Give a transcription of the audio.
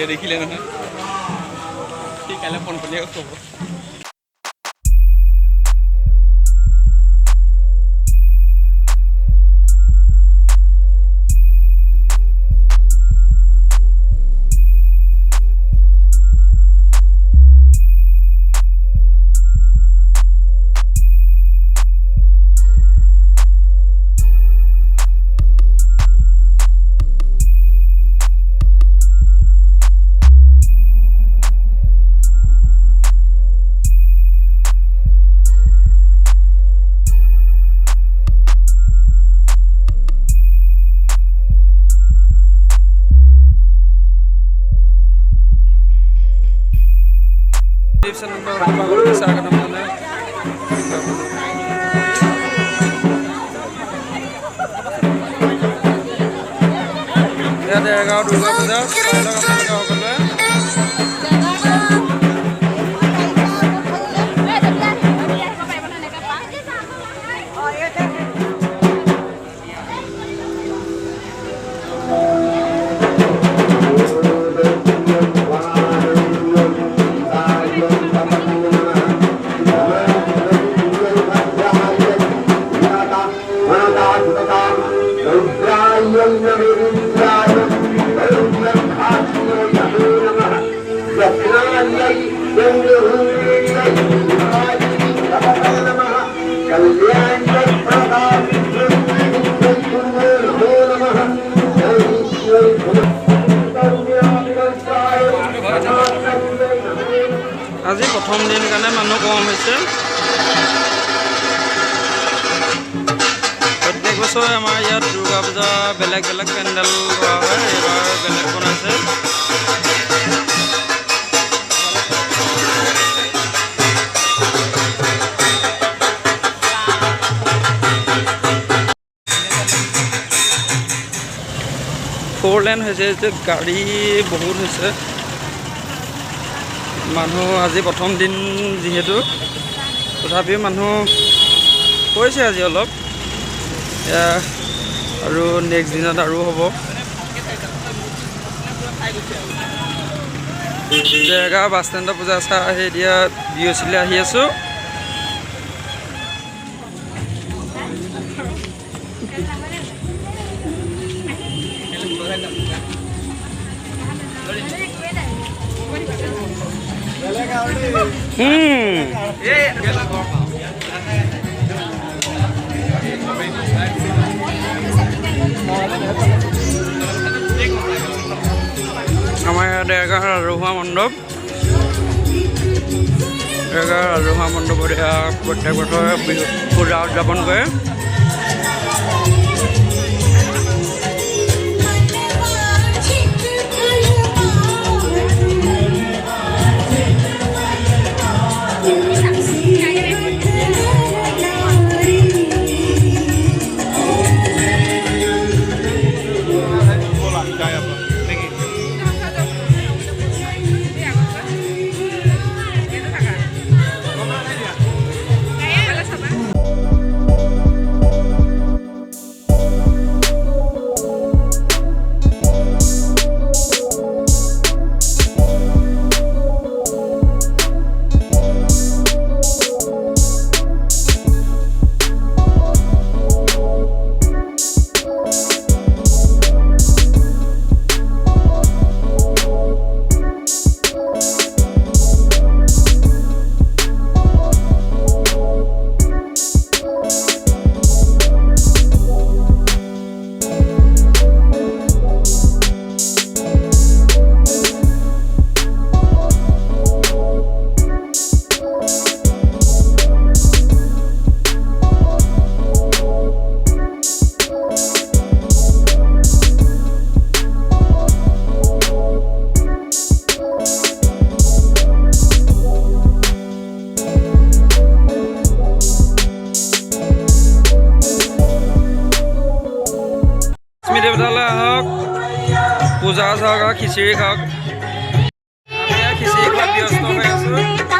দেখিলে নহয় ঠিক কাইলৈ ফোন কৰিলে ক'ব দেৰগাঁও দুৰ্গা পূজা চাই লওক আপোনালোকে আজি প্ৰথম দিন কাৰণে মানুহ কম হৈছে প্ৰত্যেক বছৰে আমাৰ ইয়াত দুৰ্গা পূজা বেলেগ বেলেগ পেণ্ডেল কৰা হয় এইবাৰ বেলেগ বনাইছে ফ'ৰ লেন হৈছে যে গাড়ী বহুত হৈছে মানুহ আজি প্ৰথম দিন যিহেতু তথাপিও মানুহ হৈছে আজি অলপ আৰু নেক্সট দিনত আৰু হ'ব দেৰগাঁও বাছ ষ্টেণ্ডৰ পূজা চাই এতিয়া BOCলৈ আহি আছোঁ আমাৰ দেৰগাঁৱৰ ৰাজহুৱা মণ্ডপ দেৰগাঁৱৰ ৰাজহুৱা মণ্ডপত প্ৰত্যেক বছৰে বিহু পূজা উদযাপন কৰে দেৱতালৈ আহক পূজা চাওক আৰু খিচিৰি খাওক আমি খিচিৰি খোৱাত ব্যস্ত হৈ আছোঁ